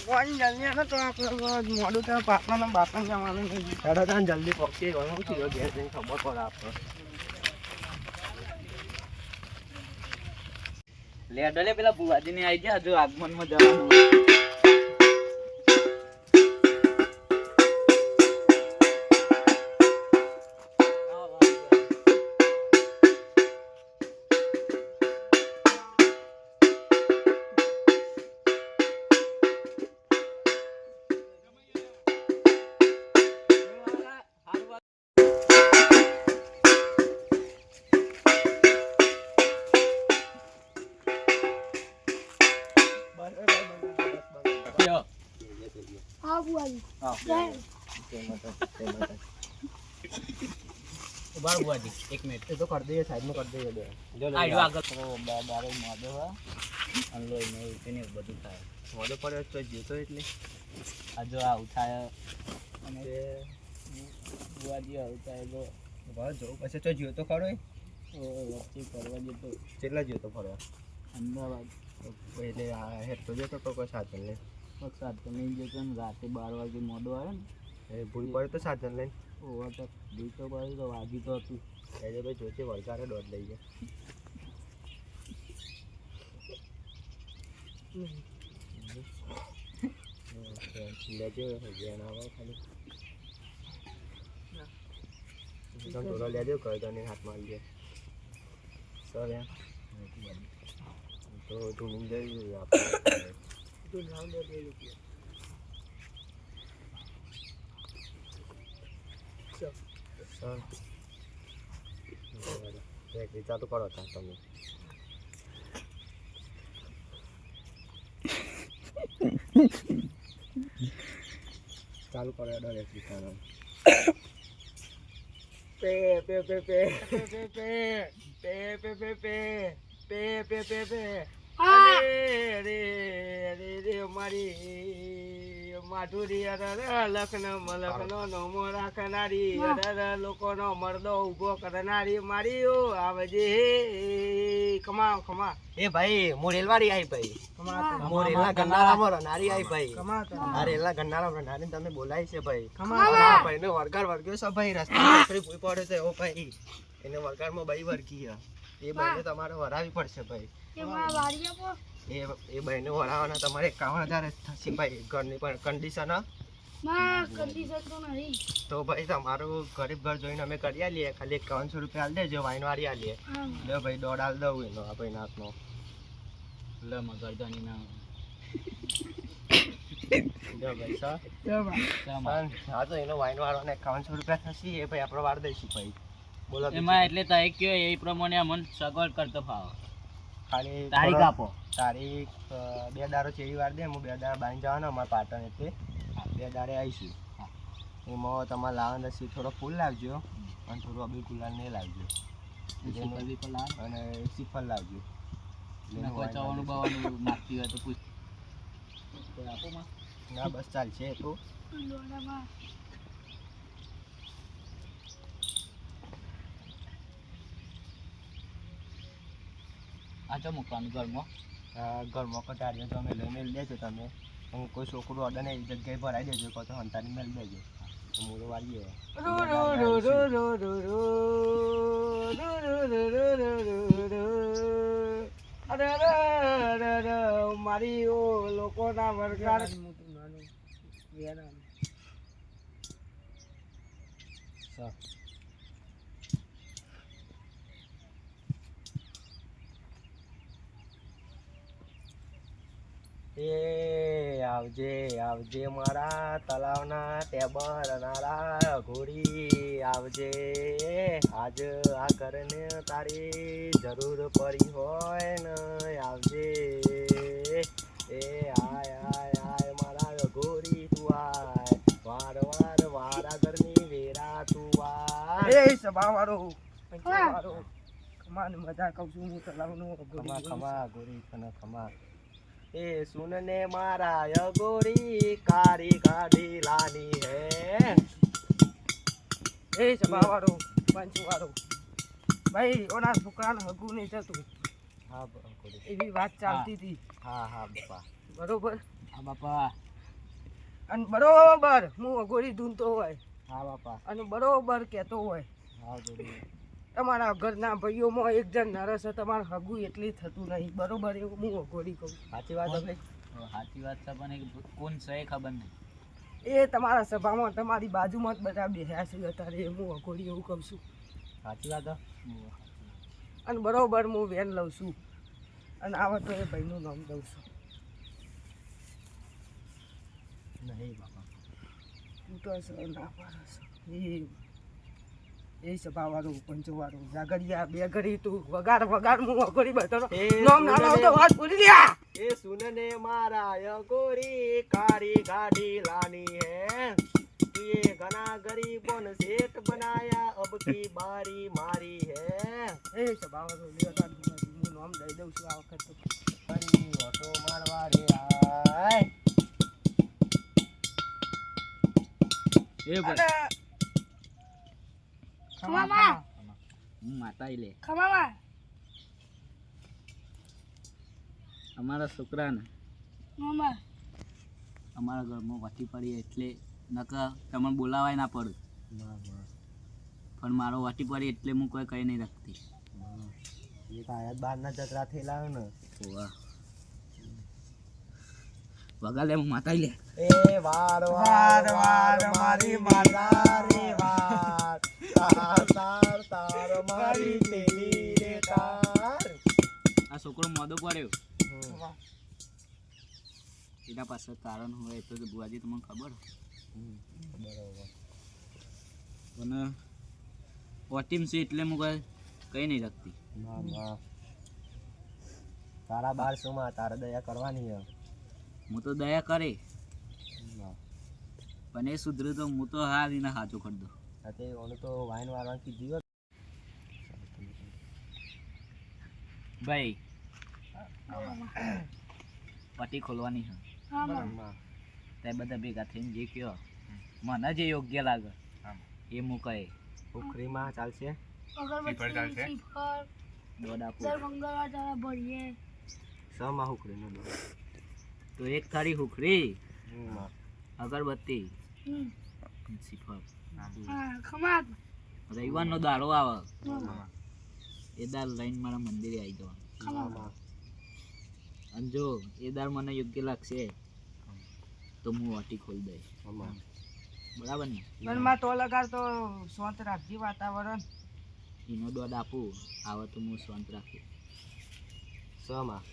કોઈ જલ્દી આવે તો આપણે મોડું તો પાટણ બાપણ જવાનું છે. જલ્દી પહોંચી ગયો છું ઘેર જઈને ખબર પડે આપણે. લેડો લે પેલા બુવાજી ને આવી ગયા જો આગમનમાં જવાનું. એક મિનિટ એ તો કરી દઈએ સાઈડમાં કરી દઈએ. બધું થાય મોડો પડ્યો તો જીતો એટલે આ જો આવું થાય અને બુવાજી આવું થાય તો બસ જવું પછી તો જીવ તો ખરો વચ્ચે કરવા જતો કેટલા જીવ તો ફરવા અમદાવાદ એટલે હેઠ તો જતો તો કોઈ સાધન લઈને સાધન લઈને જતો ને રાતે 12 વાગે મોડો આવે ને એ ભૂલ પડે તો સાધન લઈને ઓવર તો ભૂલ તો પડે તો વાગી તો હતું એટલે ભાઈ જોશે વળગાડે દોડ લઈ જાય. લેજો જેન આવે ખાલી થોડો લેજો કહે તો હાથમાં આવી જાય સર તો તું જઈ સર વિચાર તો કરો હતા તમે ચાલુ કરો ડર એક વિચાર pay pay pay pay pay pay pay pay pay pay pay pay pay pay રે રે રે મારી માધુરી લખન મલખનો નમો રાખનારી લોકોનો મરદો ઉભો કરનારી મારી આવજે કમા કમા. એ ભાઈ મોરેલવાડી આવી ભાઈ મોરેલના ગન્નારામાં રનારી આવી ભાઈ મોરેલના ગન્નારામાં રનારી તમે બોલાય છે ભાઈ. ભાઈ ને વરગાડ વર્ગ્યો છે ભાઈ રસ્તા ભૂઈ પડે છે ઓ ભાઈ એને વરગાડમાં ભાઈ વર્ગી એ ભાઈને તમારે વરાવી પડશે ભાઈ. એ ભાઈને વરાવવાના તમારે 51,000 થશે ભાઈ. ઘરની પણ કન્ડિશન તો ભાઈ તમારું ગરીબ ઘર જોઈને અમે કરી આલીએ ખાલી 5100 રૂપિયા આલ દેજો વાઈન વાળી આલીએ લે ભાઈ દોડ આલ દઉં એનો આપણે નાથનો લે મગરદાની ના જો ભાઈ સર હા તો એનો વાઈન વાળવાને 5100 રૂપિયા થશે એ ભાઈ આપણે વાર દઈશું ભાઈ. બોલો એમાં એટલે તાઈ કયો એ પ્રમાણે અમન સગવડ કરતો ફાવ ખાલી તારીખ આપો. તારીખ 2 દાડો ચેરી વાર દે હું 2 દાડા બાંધી જવાનો અમારે પાટણ એટલે 2 દાડે આવીશું. એમાં તમારે લાવવાનું હશે થોડો ફૂલ લાવજો અને થોડું અબીર ગુલાલ નહીં લાવજો અને શ્રીફળ લાવજો. ચવાનું બવાનું માગતી હોય તો પૂછ આપો માં ના બસ ચાલશે તો આ ચો મૂકવાનું ઘરમાં ઘરમાં કટાડીઓ તો અમે લઈને દેજો તમે કોઈ છોકરું ઓર્ડર ને એ જગ્યાએ ભરાઈ દેજો કહો તો હંતાની મેળ દેજો મોડો વાળીએ મારી લોકોના વરગાર એ આવજે આવજે મારા તલાવના ટેબર નારા ઘોડી આવજે આજ આ ઘરને તારી જરૂર પડી હોય ને આવજે એ આય આય આય મારા ઘોડી તું આય વાર વાર વારા ઘરની વેરા તું આય એ સભા વાળો ખમા મજા કહું છું હું તલાવનો ખમા ખમા ઘોડી તને ખમા એ સુનને મારા યગોરી કારી ગાડી લાની હે એ સભાવાળો પંચવાળો ભાઈ ઓના છોકરાને હગું નહીં થતું. હા એવી વાત ચાલતી હતી. હા હા બાપા બરોબર. હા બાપા અને બરોબર હું અઘોરી ધૂનતો હોય હા બાપા અને બરોબર કહેતો હોય હા જોડી તમારા ઘરના ભાઈઓમાં એક જણ નરસ તમારે હગું એટલી થતું નહીં બરોબર એવું હું અઘોરી કહું સાચી વાત ભાઈ સાચી વાત છે પણ એ કોણ છે એ ખબર નહીં એ તમારા સભામાં તમારી બાજુમાં જ બધા બેહ્યા છે અત્યારે હું અઘોરી એવું કહું છું સાચી વાત અને બરોબર હું વેન લઉં છું અને આવે તો એ ભાઈનું નામ દઉં છું નહીં બાપા તૂટો છે ના પાડો છે એ સભાવાળો પંચવાળો જાગરિયા બે ઘડી તું વગાડ હું અઘોરી બતાડો નામ ના લાવતો વાત પૂરી લ્યા એ સુનને મારા યગોરી કાળી ગાડી લાની હે ये घना गरीबों ने सेठ बनाया अब की बारी मारी है એ સભાવાળો લેતા હું નામ દઈ દઉં છું આ વખત તો ફરી ઓટો મારવા રે આય એ અને ખમામા હું માતા લે ખમામા અમારા છોકરાને મામા અમારા ઘરમાં વાટી પડી એટલે નકર તમને બોલાવાય ના પડે પણ મારો વાટી પડી એટલે હું કોઈ કહી નહીં રાખતી એ કાયા બારના જતરા થયેલા ને ઓવા વગા લે હું માતા લે એ વાર વાર વાર મારી માતા રે વાર તાર તાર તાર મારી તેલી રે તાર આ છોકરો મોદો પડ્યો એના પાછળ કારણ હોય તો બુઆજી તમને ખબર બરોબર પણ ઓટીમ છે એટલે હું કઈ નહીં રાખતી ના તારા 1200 તારે દયા કરવાની હે હું તો દયા કરે પણ એ સુધરે તો હું તો હાર એને સાચું કરી દઉં તે ઓનું તો વાઈન વાળવાનું કીધું ભાઈ પટ્ટી ખોલવાની છે તે બધા ભેગા થઈને જે કયો મને જે યોગ્ય લાગે એ હું કહે ઉખરીમાં ચાલશે દોડ આપું દર મંગળવાર તારા ભરીએ સમાં ઉખરીનો તો એક થાળી હુખરી અગરબત્તી શ્રીફળ હા ખમા રવિવારનો દાડો આવે એ દાર લઈને મારા મંદિરે આવી જવાનું અને જો એ દાર મને યોગ્ય લાગશે તો હું વાટી ખોલી દઈશ બરાબર ને મનમાં તો લગાડ તો શાંત રાખજી વાતાવરણ એનો દોડ આપું આવે તો હું શાંત રાખી સમાં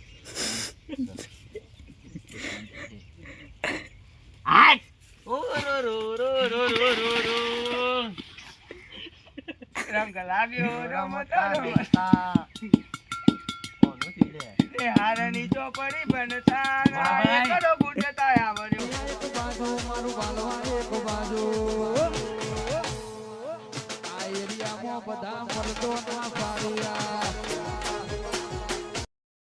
રંગ લાગ્યો રમતા એ હારની ચોપડી બનતા કરો ગુડતા આવડ્યો એક બાજુ મારું બાલવા એક બાજુ આ એરિયામાં બધા મરદો